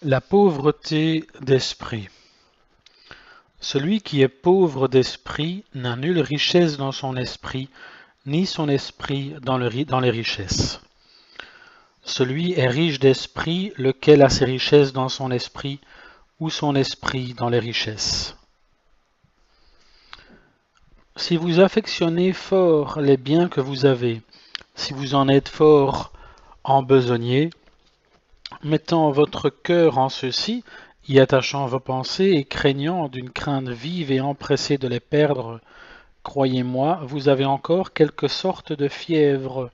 La pauvreté d'esprit. Celui qui est pauvre d'esprit n'a nulle richesse dans son esprit, ni son esprit dans les richesses. Celui est riche d'esprit, lequel a ses richesses dans son esprit, ou son esprit dans les richesses. Si vous affectionnez fort les biens que vous avez, si vous en êtes fort en besognier, mettant votre cœur en ceci, y attachant vos pensées et craignant d'une crainte vive et empressée de les perdre, croyez-moi, vous avez encore quelque sorte de fièvre.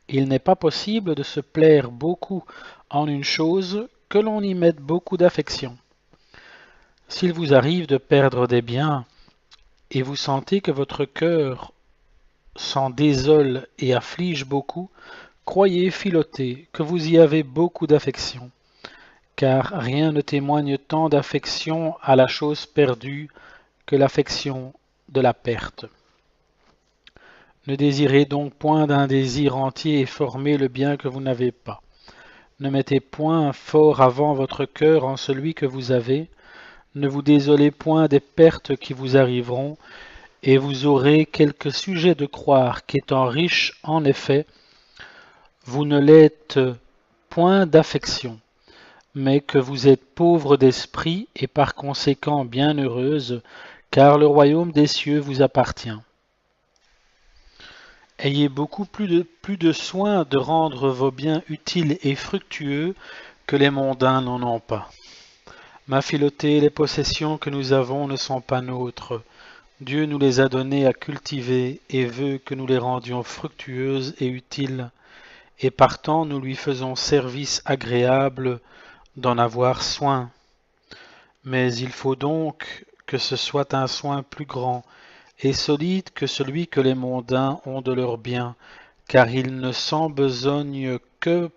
Il n'est pas possible de se plaire beaucoup en une chose que l'on y mette beaucoup d'affection. S'il vous arrive de perdre des biens, et vous sentez que votre cœur s'en désole et afflige beaucoup, croyez, Philothée, que vous y avez beaucoup d'affection, car rien ne témoigne tant d'affection à la chose perdue que l'affection de la perte. Ne désirez donc point d'un désir entier et formez le bien que vous n'avez pas. Ne mettez point fort avant votre cœur en celui que vous avez, ne vous désolez point des pertes qui vous arriveront, et vous aurez quelque sujet de croire qu'étant riche en effet, vous ne l'êtes point d'affection, mais que vous êtes pauvre d'esprit et par conséquent bien heureuse, car le royaume des cieux vous appartient. Ayez beaucoup plus de soin de rendre vos biens utiles et fructueux que les mondains n'en ont pas. Ma Philothée, les possessions que nous avons ne sont pas nôtres. Dieu nous les a données à cultiver et veut que nous les rendions fructueuses et utiles, et partant nous lui faisons service agréable d'en avoir soin. Mais il faut donc que ce soit un soin plus grand et solide que celui que les mondains ont de leurs biens, car ils ne s'en besognent que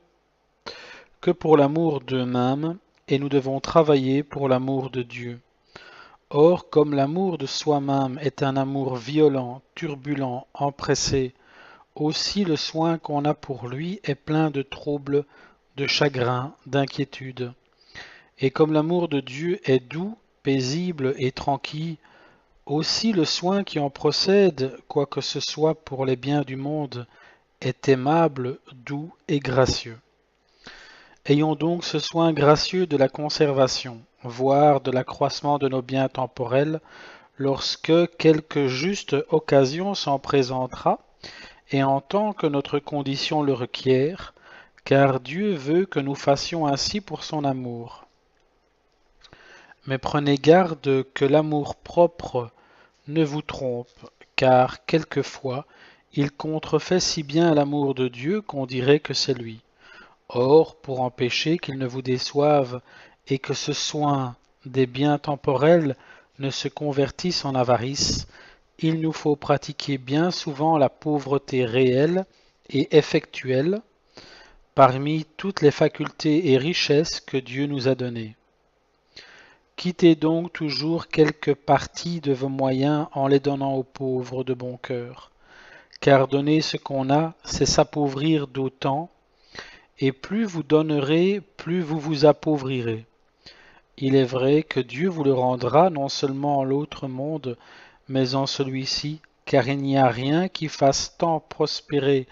pour l'amour d'eux-mêmes, et nous devons travailler pour l'amour de Dieu. Or, comme l'amour de soi-même est un amour violent, turbulent, empressé, aussi le soin qu'on a pour lui est plein de troubles, de chagrin, d'inquiétude. Et comme l'amour de Dieu est doux, paisible et tranquille, aussi le soin qui en procède, quoique ce soit pour les biens du monde, est aimable, doux et gracieux. Ayons donc ce soin gracieux de la conservation, voire de l'accroissement de nos biens temporels, lorsque quelque juste occasion s'en présentera, et en tant que notre condition le requiert, car Dieu veut que nous fassions ainsi pour son amour. Mais prenez garde que l'amour-propre ne vous trompe, car quelquefois il contrefait si bien l'amour de Dieu qu'on dirait que c'est lui. Or, pour empêcher qu'il ne vous déçoive et que ce soin des biens temporels ne se convertisse en avarice, il nous faut pratiquer bien souvent la pauvreté réelle et effectuelle parmi toutes les facultés et richesses que Dieu nous a données. Quittez donc toujours quelque partie de vos moyens en les donnant aux pauvres de bon cœur, car donner ce qu'on a, c'est s'appauvrir d'autant, et plus vous donnerez, plus vous vous appauvrirez. Il est vrai que Dieu vous le rendra non seulement en l'autre monde, mais en celui-ci, car il n'y a rien qui fasse tant prospérer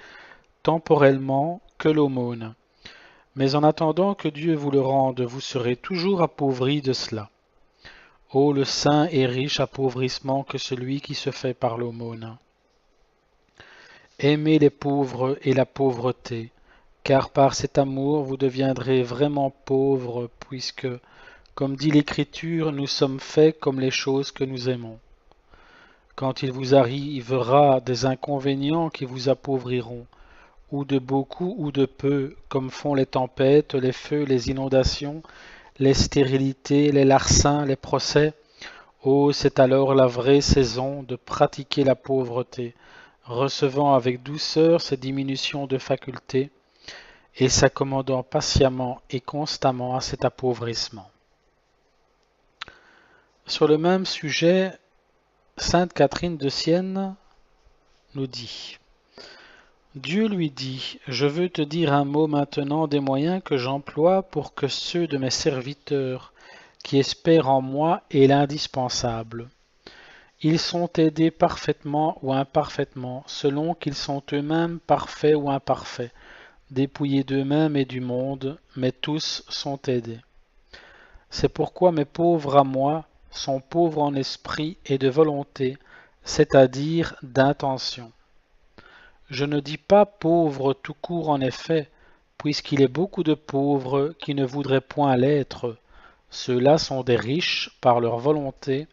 temporellement que l'aumône. Mais en attendant que Dieu vous le rende, vous serez toujours appauvri de cela. Ô le saint et riche appauvrissement que celui qui se fait par l'aumône. Aimez les pauvres et la pauvreté, car par cet amour vous deviendrez vraiment pauvres, puisque, comme dit l'Écriture, nous sommes faits comme les choses que nous aimons. Quand il vous arrivera des inconvénients qui vous appauvriront, ou de beaucoup ou de peu, comme font les tempêtes, les feux, les inondations, les stérilités, les larcins, les procès, oh, c'est alors la vraie saison de pratiquer la pauvreté, recevant avec douceur ces diminutions de facultés et s'accommodant patiemment et constamment à cet appauvrissement. Sur le même sujet, sainte Catherine de Sienne nous dit Dieu lui dit, je veux te dire un mot maintenant des moyens que j'emploie pour que ceux de mes serviteurs qui espèrent en moi aient l'indispensable. Ils sont aidés parfaitement ou imparfaitement, selon qu'ils sont eux-mêmes parfaits ou imparfaits, dépouillés d'eux-mêmes et du monde, mais tous sont aidés. C'est pourquoi mes pauvres à moi sont pauvres en esprit et de volonté, c'est-à-dire d'intention. Je ne dis pas pauvres tout court en effet, puisqu'il est beaucoup de pauvres qui ne voudraient point l'être. Ceux-là sont des riches par leur volonté,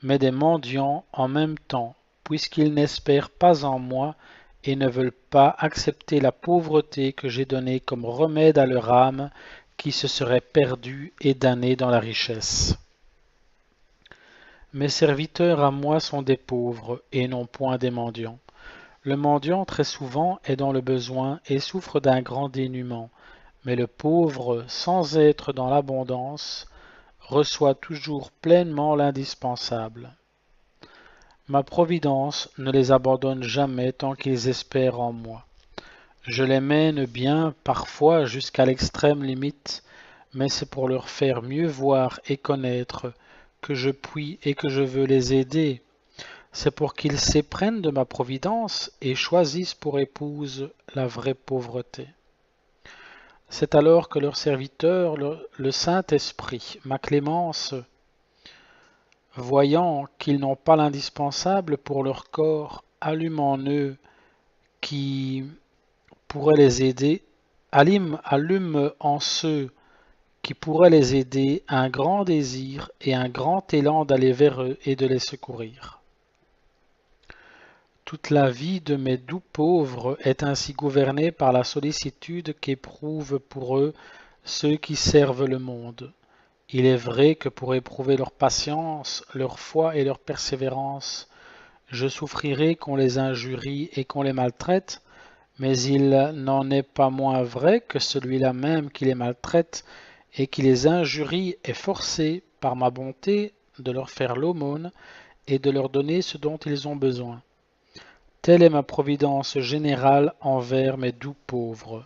mais des mendiants en même temps, puisqu'ils n'espèrent pas en moi et ne veulent pas accepter la pauvreté que j'ai donnée comme remède à leur âme qui se serait perdue et damnée dans la richesse. Mes serviteurs à moi sont des pauvres et non point des mendiants. Le mendiant très souvent est dans le besoin et souffre d'un grand dénuement, mais le pauvre, sans être dans l'abondance, reçoit toujours pleinement l'indispensable. Ma providence ne les abandonne jamais tant qu'ils espèrent en moi. Je les mène bien parfois jusqu'à l'extrême limite, mais c'est pour leur faire mieux voir et connaître que je puis et que je veux les aider. C'est pour qu'ils s'éprennent de ma providence et choisissent pour épouse la vraie pauvreté. C'est alors que leur serviteur, le Saint-Esprit, ma clémence, voyant qu'ils n'ont pas l'indispensable pour leur corps, allume en eux qui pourraient les aider, allume en ceux qui pourraient les aider un grand désir et un grand élan d'aller vers eux et de les secourir. Toute la vie de mes doux pauvres est ainsi gouvernée par la sollicitude qu'éprouvent pour eux ceux qui servent le monde. Il est vrai que pour éprouver leur patience, leur foi et leur persévérance, je souffrirai qu'on les injurie et qu'on les maltraite, mais il n'en est pas moins vrai que celui-là même qui les maltraite et qui les injurie est forcé, par ma bonté, de leur faire l'aumône et de leur donner ce dont ils ont besoin. Telle est ma providence générale envers mes doux pauvres.